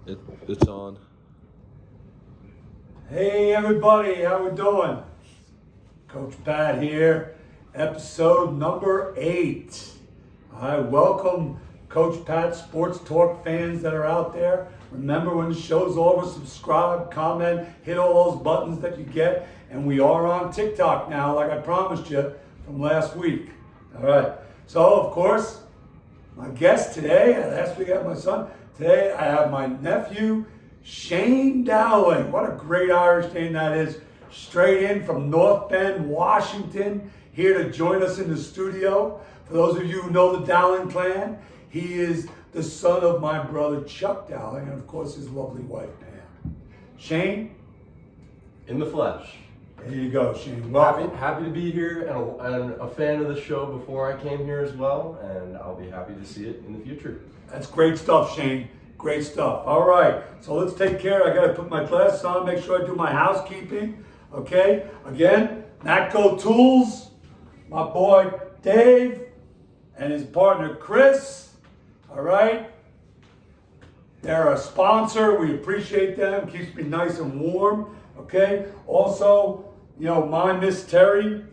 It's on. Hey everybody, how we doing? Coach Pat here, episode number 8. I welcome Coach Pat Sports Talk fans that are out there. Remember, when the show's over, subscribe, comment, hit all those buttons that you get. And we are on TikTok now, like I promised you from last week. All right. So, of course, my guest today, last week I had my son. Today I have my nephew, Shane Dowling. What a great Irish name that is. Straight in from North Bend, Washington, here to join us in the studio. For those of you who know the Dowling clan, he is the son of my brother Chuck Dowling, and of course his lovely wife Pam. Shane? In the flesh. There you go, Shane. Welcome. Happy to be here and a fan of the show before I came here as well, and I'll be happy to see it in the future. That's great stuff, Shane. Great stuff. All right, so let's take care. I got to put my glasses on, make sure I do my housekeeping. Okay, again, Natco Tools, my boy Dave, and his partner Chris. All right, they're a sponsor. We appreciate them. Keeps me nice and warm. Okay, also, you know, my Miss Terry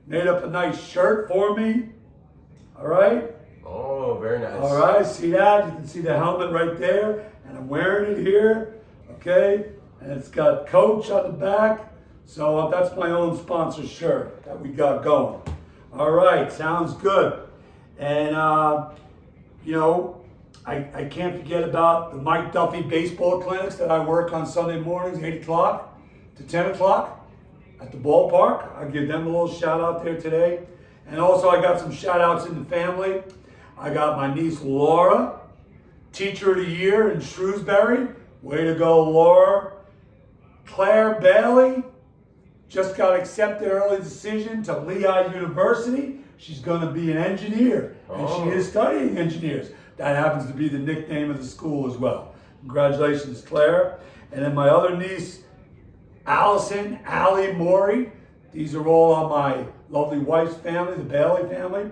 made up a nice shirt for me. All right. Oh, very nice. All right, see that? You can see the helmet right there, and I'm wearing it here, okay? And it's got Coach on the back, so that's my own sponsor shirt that we got going. All right, sounds good. And, you know, I can't forget about the Mike Duffy baseball clinics that I work on Sunday mornings, 8 o'clock to 10 o'clock at the ballpark. I'll give them a little shout out there today. And also I got some shout outs in the family. I got my niece Laura, Teacher of the Year in Shrewsbury. Way to go, Laura. Claire Bailey just got accepted early decision to Lehigh University. She's going to be an engineer, and she is studying engineers. That happens to be the nickname of the school as well. Congratulations, Claire. And then my other niece, Allison, Allie Morey. These are all on my lovely wife's family, the Bailey family.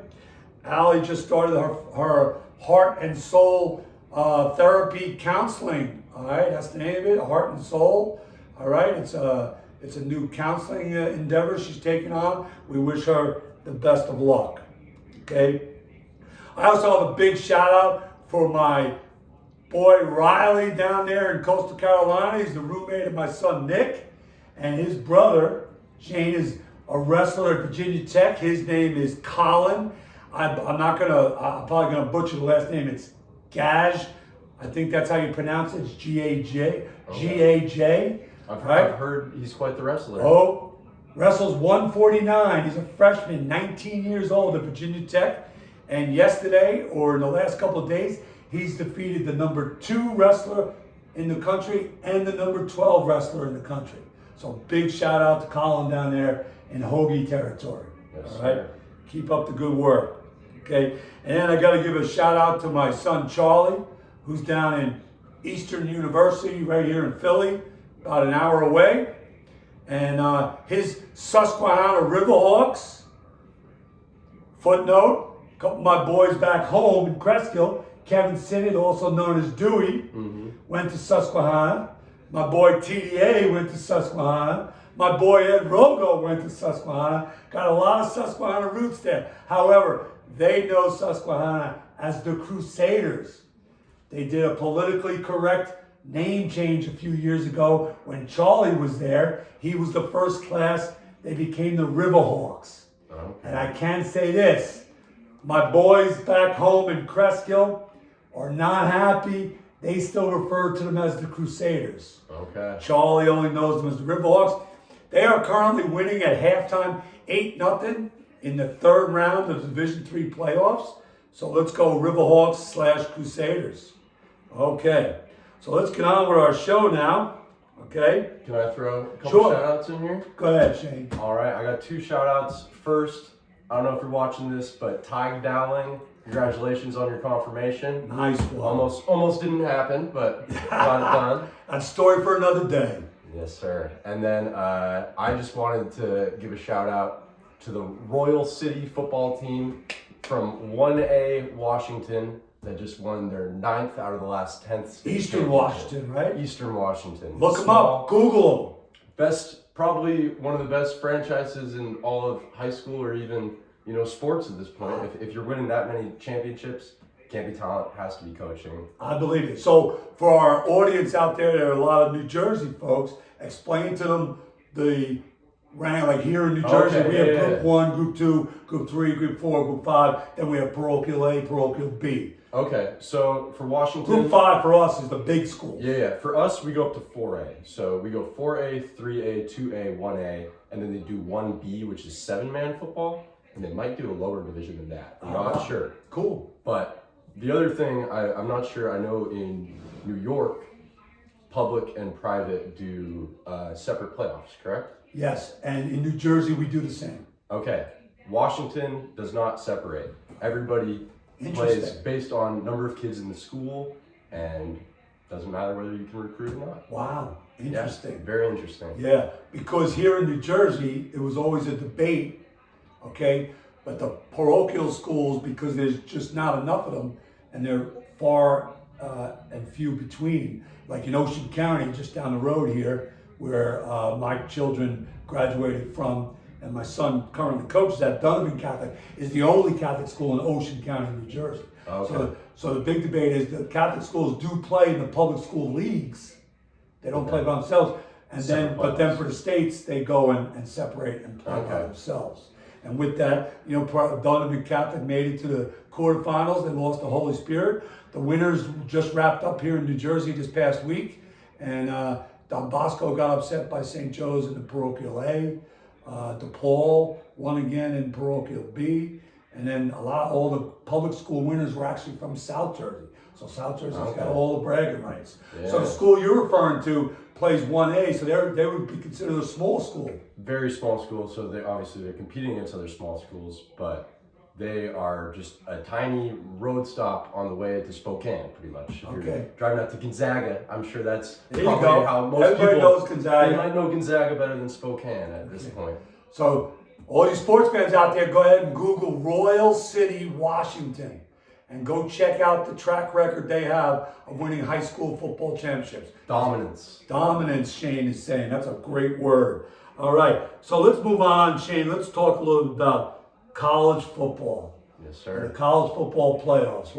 Allie just started her heart and soul therapy counseling. All right, that's the name of it, Heart and Soul. All right, it's a new counseling endeavor she's taking on. We wish her the best of luck. Okay. I also have a big shout out for my boy Riley down there in Coastal Carolina. He's the roommate of my son Nick, and his brother Shane is a wrestler at Virginia Tech. His name is Colin. I'm probably gonna butcher the last name. It's Gaj. I think that's how you pronounce it. It's G-A-J. Okay. G-A-J. I've Right? heard he's quite the wrestler. Oh, wrestles 149. He's a freshman, 19 years old at Virginia Tech. And yesterday, or in the last couple of days, he's defeated the number 2 wrestler in the country and the number 12 wrestler in the country. So big shout out to Colin down there in Hoagie territory. Yes, all right. sir. Keep up the good work. Okay. And then I got to give a shout out to my son Charlie, who's down in Eastern University right here in Philly, about an hour away. And his Susquehanna Riverhawks, footnote, a couple of my boys back home in Cresskill, Kevin Sinnott, also known as Dewey, went to Susquehanna. My boy TDA went to Susquehanna. My boy Ed Rogo went to Susquehanna. Got a lot of Susquehanna roots there. However, they know Susquehanna as the Crusaders. They did a politically correct name change a few years ago when Charlie was there. He was the first class. They became the Riverhawks. Okay. And I can say this, my boys back home in Cresskill are not happy. They still refer to them as the Crusaders. Okay. Charlie only knows them as the Riverhawks. They are currently winning at halftime 8-0 in the 3rd round of the Division III playoffs. So let's go Riverhawks / Crusaders. Okay. So let's get on with our show now. Okay. Can I throw a couple Sure. shout outs in here? Go ahead, Shane. All right, I got 2 shout outs. First, I don't know if you're watching this, but Ty Dowling, congratulations on your confirmation. Nice one. Almost didn't happen, but got it done. That's a story for another day. Yes, sir. And then I just wanted to give a shout out to the Royal City football team from 1A Washington that just won their 9th out of the last 10th state Eastern championship. Washington, right? Eastern Washington. Look them Small, up. Google probably one of the best franchises in all of high school or even, sports at this point. If you're winning that many championships, can't be talent, has to be coaching. them. I believe it. So for our audience out there are a lot of New Jersey folks. Explain to them the rank. Like here in New Jersey, Okay, we have yeah, Group 1, Group 2, Group 3, Group 4, Group 5. Then we have Parochial A, Parochial B. Okay, so for Washington, Group 5 for us is the big school. Yeah. For us, we go up to 4A. So we go 4A, 3A, 2A, 1A, and then they do 1B, which is 7-man football, and they might do a lower division than that. I'm not sure. Cool. But the other thing, I'm not sure, I know in New York, public and private do separate playoffs, correct? Yes, and in New Jersey we do the same. Okay. Washington does not separate. Everybody plays Interesting. based on number of kids in the school, and doesn't matter whether you can recruit or not. Wow, interesting. Yeah, very interesting. Yeah, because here in New Jersey, it was always a debate, okay? But the parochial schools, because there's just not enough of them, and they're far and few between, like in Ocean County, just down the road here, where my children graduated from, and my son currently coaches at Donovan Catholic, is the only Catholic school in Ocean County, New Jersey. Okay. So the big debate is the Catholic schools do play in the public school leagues. They don't play by themselves. And then, but then for the states, they go and separate and play by themselves. And with that, Donovan Catholic made it to the quarterfinals. They lost to Holy Spirit. The winners just wrapped up here in New Jersey this past week. And Don Bosco got upset by St. Joe's in the Parochial A. DePaul won again in Parochial B. And then all the public school winners were actually from South Jersey. So South Jersey's got all the bragging rights. Yeah. So the school you're referring to plays 1A, so they would be considered a small school. Very small school, so they're competing against other small schools, but they are just a tiny road stop on the way to Spokane, pretty much. If you're driving out to Gonzaga, I'm sure that's There you probably go. how most Everybody people knows Gonzaga. They might know Gonzaga better than Spokane at this point. So all you sports fans out there, go ahead and Google Royal City, Washington, and go check out the track record they have of winning high school football championships. Dominance. Dominance, Shane is saying. That's a great word. All right, so let's move on, Shane. Let's talk a little about college football. Yes, The sir. college football playoffs.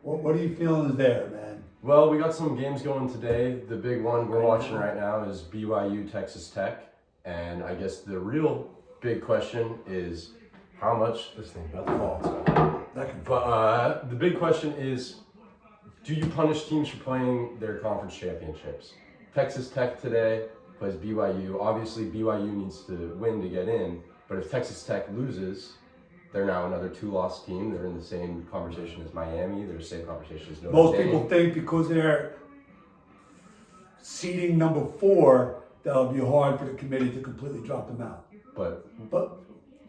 What are you feeling there, man? Well, we got some games going today. The big one we're watching right now is BYU Texas Tech, and I guess the real big question is how much this thing about to fall. So. But the big question is, do you punish teams for playing their conference championships? Texas Tech today plays BYU. Obviously, BYU needs to win to get in, but if Texas Tech loses, they're now another 2-loss team. They're in the same conversation as Miami. They're the same conversation as Notre Most Dame. people think because they're seeding number 4, that'll be hard for the committee to completely drop them out. But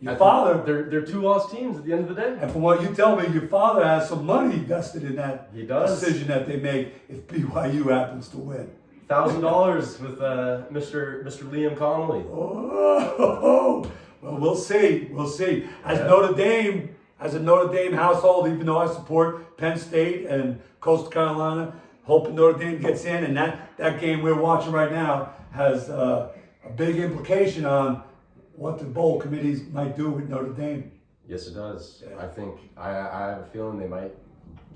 your father, they're 2-loss teams at the end of the day. and from what you tell me, your father has some money vested in that He does. decision that they make if BYU happens to win. $1,000 with Mr. Liam Connolly. Oh, well, we'll see. We'll see. As a Notre Dame household, even though I support Penn State and Coastal Carolina, hoping Notre Dame gets in, and that game we're watching right now has a big implication on what the bowl committees might do with Notre Dame. Yes, it does. Yeah. I think I have a feeling they might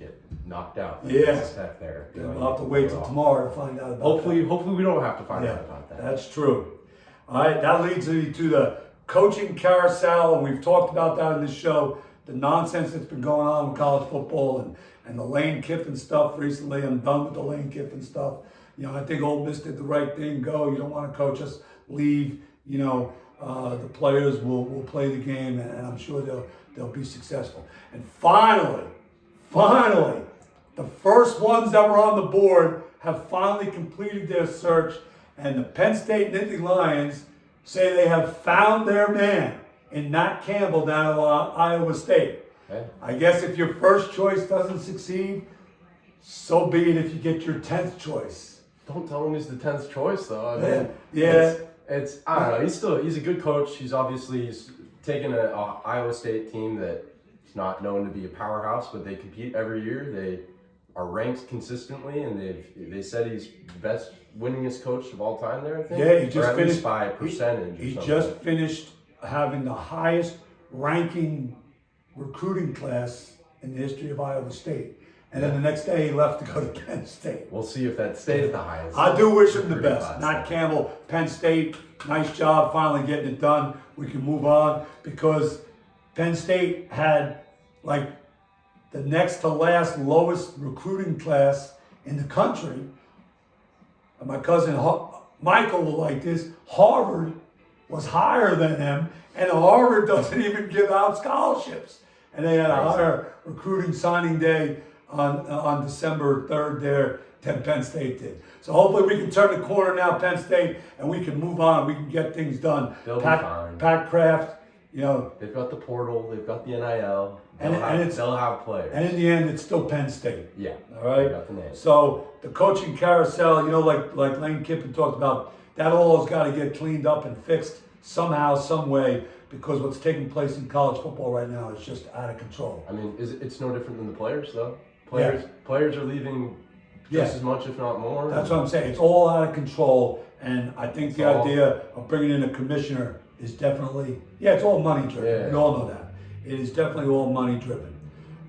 get knocked out. Yeah. Texas Tech there. We'll have to wait till tomorrow to find out about Hopefully we don't have to find that. out about that. That's true. All right, that leads me to the coaching carousel, and we've talked about that in this show, the nonsense that's been going on with college football and the Lane Kiffin stuff recently. I'm done with the Lane Kiffin stuff. I think Ole Miss did the right thing. Go. You don't want to coach us. Leave. The players will play the game, and I'm sure they'll be successful. And finally, the first ones that were on the board have finally completed their search, and the Penn State Nittany Lions say they have found their man in Matt Campbell down at Iowa State. Okay. I guess if your first choice doesn't succeed, so be it if you get your 10th choice. Don't tell him he's the 10th choice though. I mean, Yeah. It's I don't know. He's a good coach. He's taken an Iowa State team that It's not known to be a powerhouse, but they compete every year. They are ranked consistently, and they said he's the best, winningest coach of all time there. I think. Yeah, he just or at finished least by a percentage. He or something. just finished having the highest ranking recruiting class in the history of Iowa State. And then the next day he left to go to Penn State. We'll see if that stays the highest. I do wish him the Recruiting best. class. Matt Campbell, Penn State, nice job finally getting it done. We can move on because Penn State had like the next to last lowest recruiting class in the country. And my cousin Michael will like this. Harvard was higher than them, and Harvard doesn't even give out scholarships. And they had a higher recruiting signing day on December 3rd there than Penn State did. So hopefully we can turn the corner now, Penn State, and we can move on. We can get things done. They'll be fine. Pat Kraft, you know. They've got the portal. They've got the NIL. And They'll have players. And in the end, it's still Penn State. Yeah. All right. They got the name. So the coaching carousel, you know, like Lane Kiffin talked about, that all has got to get cleaned up and fixed somehow, some way, because what's taking place in college football right now is just out of control. I mean, it's no different than the players, though. Players are leaving just as much, if not more. That's what I'm saying. It's all out of control, and I think the idea of bringing in a commissioner is definitely, it's all money driven. Yeah. We all know that. It is definitely all money driven.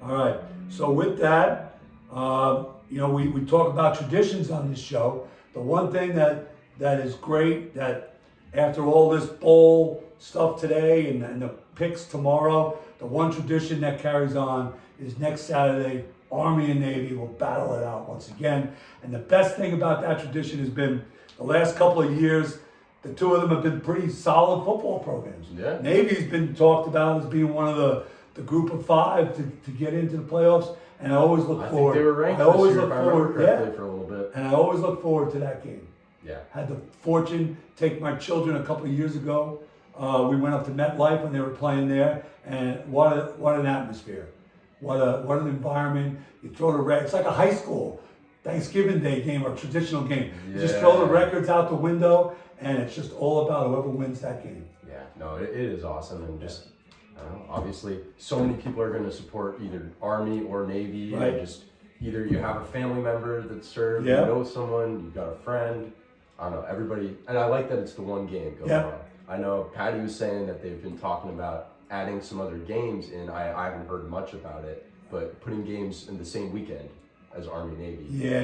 All right. So with that, you know, we talk about traditions on this show. The one thing that is great that after all this bowl stuff today and the picks tomorrow, the one tradition that carries on is next Saturday, Army and Navy will battle it out once again. And the best thing about that tradition has been the last couple of years, the two of them have been pretty solid football programs. Yeah. Navy's been talked about as being one of the group of five to get into the playoffs. And I always look forward. I think they were ranked I always this year, look if I remember forward, correctly, for a little bit. And I always look forward to that game. Yeah. Had the fortune to take my children a couple of years ago. We went up to MetLife when they were playing there, and what an atmosphere! What an environment! You throw the it's like a high school Thanksgiving Day game or traditional game. You just throw the records out the window, and it's just all about whoever wins that game. Yeah, no, it is awesome, and just I don't know. Obviously, so many people are going to support either Army or Navy, Right. and just either you have a family member that served, you know someone, you've got a friend. I don't know, everybody, and I like that it's the one game going on. I know Patty was saying that they've been talking about adding some other games in. I haven't heard much about it, but putting games in the same weekend as Army Navy. Yeah,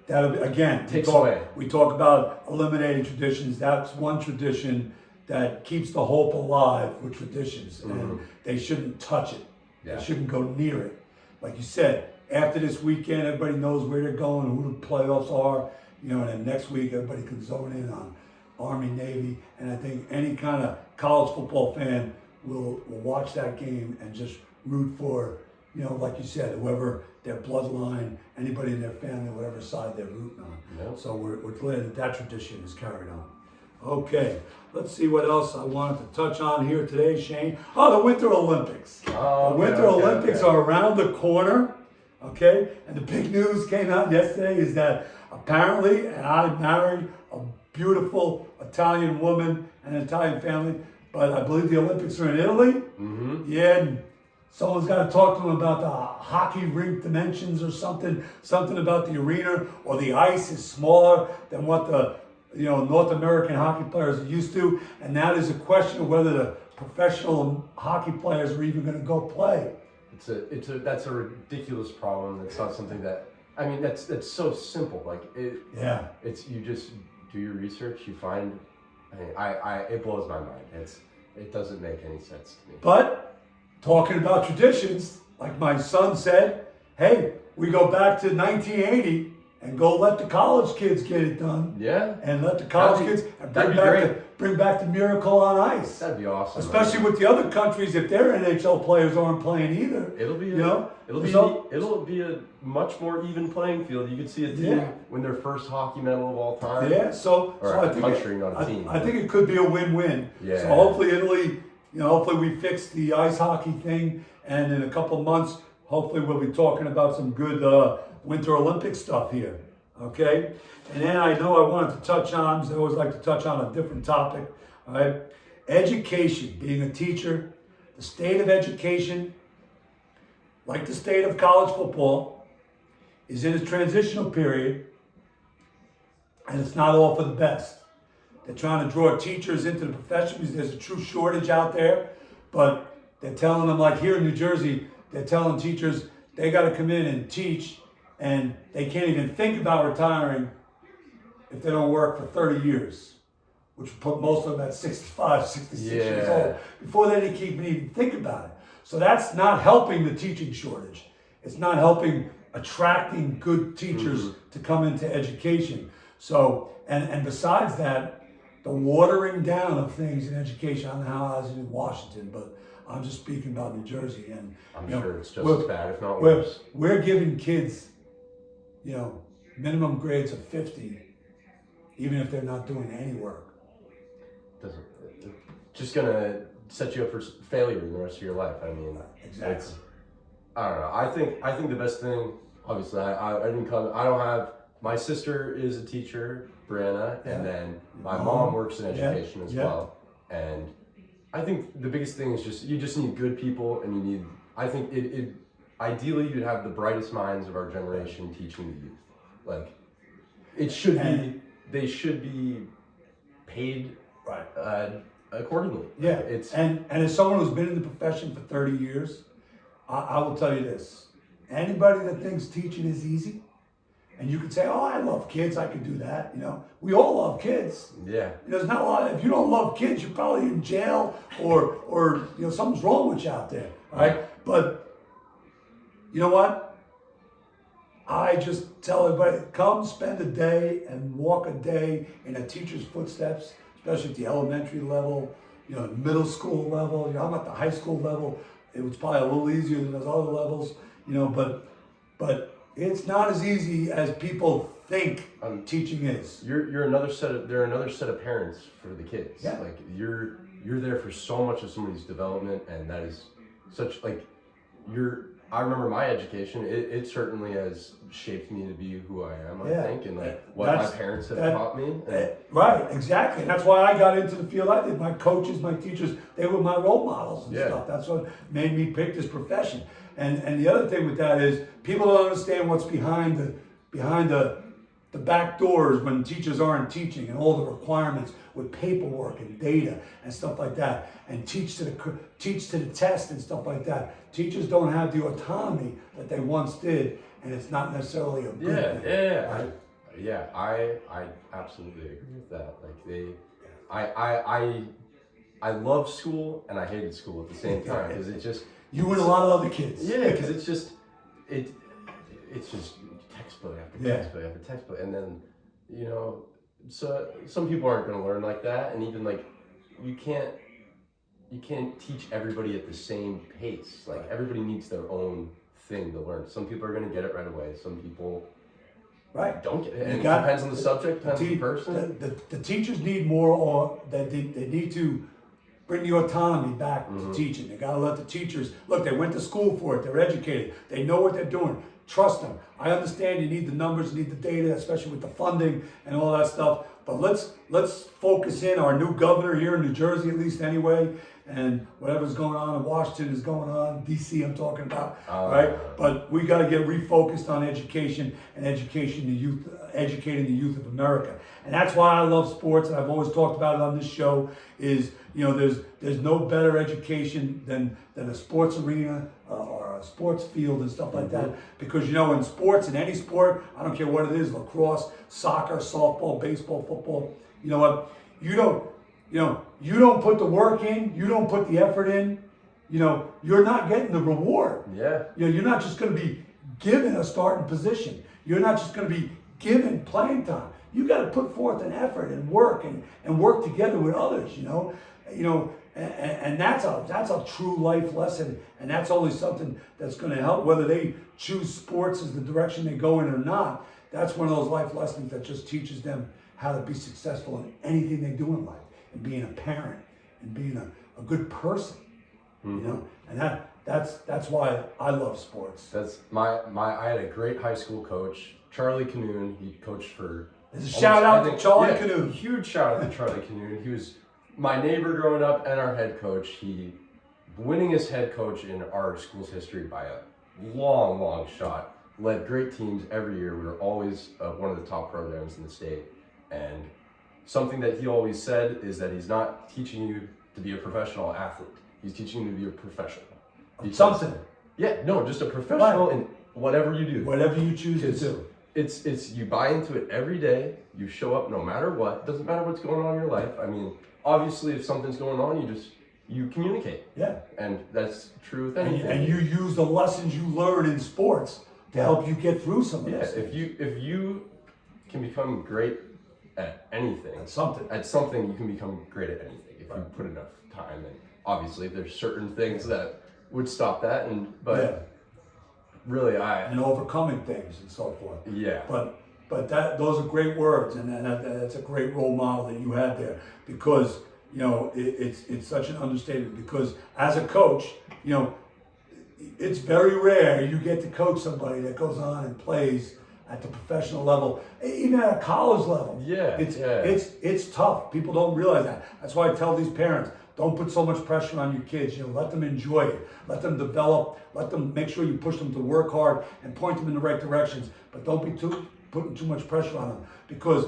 that'll be, again, takes away. We talk about eliminating traditions. That's one tradition that keeps the hope alive with traditions, and they shouldn't touch it. Yeah. They shouldn't go near it. Like you said, after this weekend, everybody knows where they're going, who the playoffs are, you know, and then next week everybody can zone in on Army, Navy, and I think any kind of college football fan will watch that game and just root for, you know, like you said, whoever their bloodline, anybody in their family, whatever side they're rooting on. Yep. So we're glad that tradition is carried on. Okay, let's see what else I wanted to touch on here today, Shane. Oh, the Winter Olympics. The Winter Olympics are around the corner, okay? And the big news came out yesterday is that apparently, and I married a beautiful Italian woman and an Italian family, but I believe the Olympics are in Italy. Mm-hmm. Yeah, and someone's got to talk to them about the hockey rink dimensions or something about the arena, or the ice is smaller than what the North American hockey players are used to, and now there's a question of whether the professional hockey players are even going to go play. That's a ridiculous problem. It's not something that, I mean, that's so simple. Like it's you just do your research, you find. It blows my mind. It doesn't make any sense to me. But talking about traditions, like my son said, hey, we go back to 1980 and go let the college kids get it done. Yeah. And let the college kids bring back the Miracle on Ice. That'd be awesome. Especially with the other countries, if their NHL players aren't playing either. It'll be a much more even playing field. You could see a team win their first hockey medal of all time. Yeah, so I think not a team. I think it could be a win-win. Yeah. So hopefully Italy, hopefully we fix the ice hockey thing, and in a couple of months, hopefully we'll be talking about some good Winter Olympic stuff here. Okay? And then I know I wanted to touch on, because I always like to touch on a different topic, all right? Education, being a teacher, the state of education like the state of college football, is in a transitional period, and it's not all for the best. They're trying to draw teachers into the profession because there's a true shortage out there, but they're telling them, like here in New Jersey, they're telling teachers they got to come in and teach, and they can't even think about retiring if they don't work for 30 years, which would put most of them at 65, 66 years old, before they can even think about it. So that's not helping the teaching shortage. It's not helping attracting good teachers to come into education. So, and besides that, the watering down of things in education, I don't know how it's in Washington, but I'm just speaking about New Jersey. And I'm sure it's just as bad, if not worse. We're giving kids, minimum grades of 50, even if they're not doing any work. Just gonna set you up for failure in the rest of your life. I mean, Exactly. I don't know. I think the best thing, obviously, I didn't come. I don't have. My sister is a teacher, Brianna, and then my mom works in education as well. And I think the biggest thing is you just need good people, and you need. I think it ideally you'd have the brightest minds of our generation teaching the youth. Like, it should be. They should be paid accordingly. Yeah, It's and as someone who's been in the profession for 30 years, I will tell you this: anybody that thinks teaching is easy, and you could say, "Oh, I love kids, I could do that." We all love kids. Yeah. There's not a lot. If you don't love kids, you're probably in jail or something's wrong with you out there, right? But you know what? I just tell everybody, come spend a day and walk a day in a teacher's footsteps, especially at the elementary level, middle school level. I'm at the high school level. It was probably a little easier than those other levels, but it's not as easy as people think teaching is. They're another set of parents for the kids. Yeah. Like you're there for so much of somebody's development, and that is such I remember my education. It certainly has shaped me to be who I am. I think, and what my parents have taught me. Right, exactly. And that's why I got into the field I did. My coaches, my teachers, they were my role models and stuff. That's what made me pick this profession. And the other thing with that is people don't understand what's behind the back doors when teachers aren't teaching, and all the requirements with paperwork and data and stuff like that, and teach to the test and stuff like that. Teachers don't have the autonomy that they once did, and it's not necessarily a good thing. I absolutely agree with that. I love school and I hated school at the same time because it just you and a lot of other kids. Yeah, because it's just textbook after textbook after textbook, and then so some people aren't going to learn like that, and even you can't teach everybody at the same pace. Like everybody needs their own thing to learn. Some people are going to get it right away. Some people don't get it. And it depends on the subject, depends on the person. The teachers need more, or they need to bring the autonomy back to teaching. They got to let the teachers, look, they went to school for it, they're educated, they know what they're doing. Trust them. I understand you need the numbers, you need the data, especially with the funding and all that stuff. But let's focus in. Our new governor here in New Jersey, at least anyway, and whatever's going on in Washington is going on. DC, I'm talking about, right? But we got to get refocused on education and educating the youth of America. And that's why I love sports, and I've always talked about it on this show. Is there's no better education than a sports arena or a sports field and stuff like that. Because in sports, in any sport, I don't care what it is, lacrosse, soccer, softball, baseball, football. You know what? You don't put the work in, you don't put the effort in, you're not getting the reward. Yeah. You're not just going to be given a starting position. You're not just going to be given playing time. You got to put forth an effort and work and work together with others. And that's a true life lesson, and that's only something that's going to help whether they choose sports as the direction they go in or not. That's one of those life lessons that just teaches them how to be successful in anything they do in life, and being a parent and being a good person. And that's why I love sports. That's I had a great high school coach, Charlie Canoon. He coached for. There's a shout out to Charlie Canoon. Huge shout out to Charlie Canoon. He was my neighbor growing up and our head coach. He winningest head coach in our school's history by long shot. Led great teams every year. We were always one of the top programs in the state. And something that he always said is that he's not teaching you to be a professional athlete. He's teaching you to be a professional. Something. Yeah, no, just a professional in whatever you do. Whatever you choose to do. It's you buy into it every day. You show up no matter what. Doesn't matter what's going on in your life. I mean, obviously, if something's going on, you communicate. Yeah. And that's true with anything. And you use the lessons you learn in sports to help you get through some of Yeah, this. if you can become great at anything, At something. you can become great at anything if you put enough time. And obviously, there's certain things that would stop that. But really, and overcoming things and so forth. Yeah. But those are great words, and that's a great role model that you had there, because it's such an understatement. Because as a coach, it's very rare you get to coach somebody that goes on and plays at the professional level, even at a college level. Yeah, it's tough. People don't realize that. That's why I tell these parents, don't put so much pressure on your kids. Let them enjoy it. Let them develop. Let them make sure you push them to work hard and point them in the right directions. But don't be putting too much pressure on them, because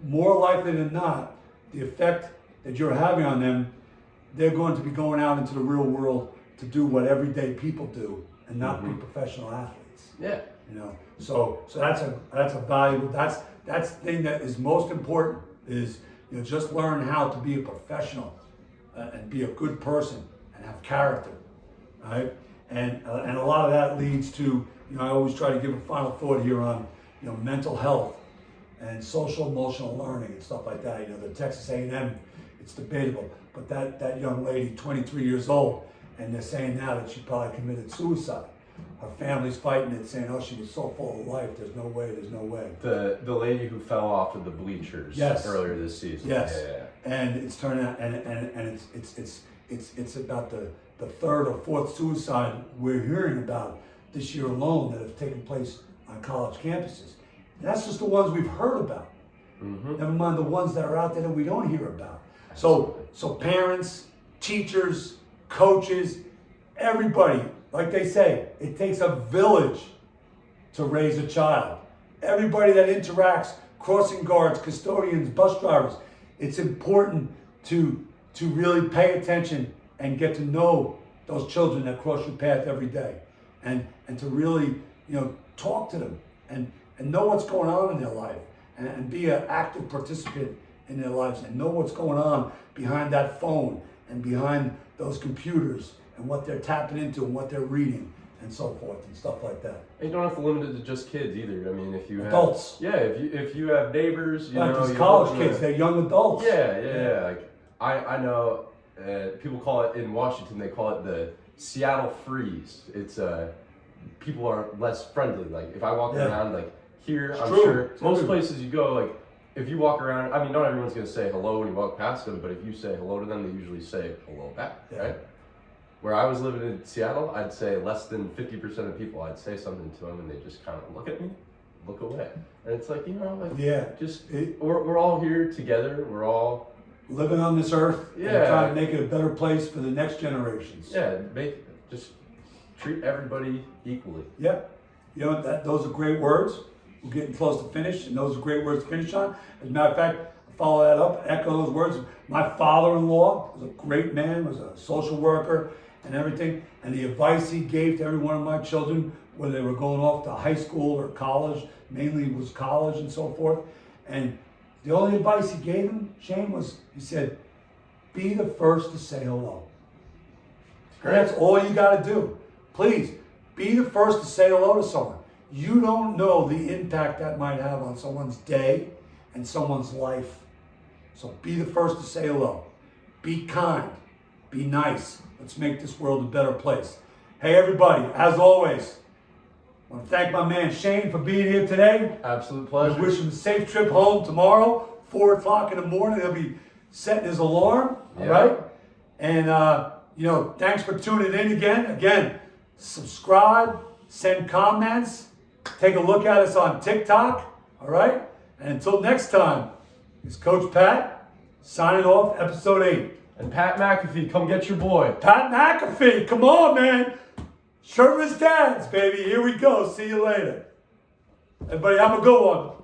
more likely than not, the effect that you're having on them, they're going to be going out into the real world to do what everyday people do and not be professional athletes. Yeah. So that's a valuable, that's the thing that is most important, is just learn how to be a professional and be a good person and have character, right? And a lot of that leads to, I always try to give a final thought here on mental health and social emotional learning and stuff like that. The Texas A&M, it's debatable, but that young lady, 23 years old, and they're saying now that she probably committed suicide. Her family's fighting it, saying, "Oh, she was so full of life. There's no way. There's no way." The lady who fell off of the bleachers earlier this season. Yes. Yeah. And it's turning out, and it's about the third or fourth suicide we're hearing about this year alone that have taken place on college campuses. And that's just the ones we've heard about. Mm-hmm. Never mind the ones that are out there that we don't hear about. So parents, teachers, coaches, everybody, like they say, it takes a village to raise a child. Everybody that interacts, crossing guards, custodians, bus drivers, it's important to really pay attention and get to know those children that cross your path every day, and to really talk to them and know what's going on in their life, and be an active participant in their lives, and know what's going on behind that phone and behind those computers and what they're tapping into and what they're reading and so forth and stuff like that. And you don't have to limit it to just kids either. I mean, if you adults, if you have neighbors, these college kids, they're young adults. Yeah. Like I know people call it in Washington. They call it the Seattle freeze. It's people are less friendly. Like if I walk around, like here, it's I'm true. sure it's most true. places you go, like if you walk around, I mean, not everyone's gonna say hello when you walk past them, but if you say hello to them, they usually say hello back, right? Where I was living in Seattle, I'd say less than 50% of people, I'd say something to them and they just kind of look at me, look away. And it's like, we're all here together. We're all living on this earth and trying to make it a better place for the next generations. Yeah, just treat everybody equally. Yep. Those are great words. We're getting close to finish, and those are great words to finish on. As a matter of fact, follow that up, echo those words. My father-in-law was a great man, was a social worker and everything, and the advice he gave to every one of my children, whether they were going off to high school or college, mainly was college and so forth, and the only advice he gave them, Shane, was, he said, be the first to say hello. And that's all you got to do. Please, be the first to say hello to someone. You don't know the impact that might have on someone's day and someone's life. So be the first to say hello. Be kind. Be nice. Let's make this world a better place. Hey, everybody, as always, I want to thank my man Shane for being here today. Absolute pleasure. I wish him a safe trip home tomorrow, 4 o'clock in the morning. He'll be setting his alarm, all right? And, thanks for tuning in again. Again, subscribe, send comments, take a look at us on TikTok, all right? And until next time, it's Coach Pat signing off, episode 8. And Pat McAfee, come get your boy. Pat McAfee, come on, man. Shirtless dads, baby. Here we go. See you later. Everybody have a good one.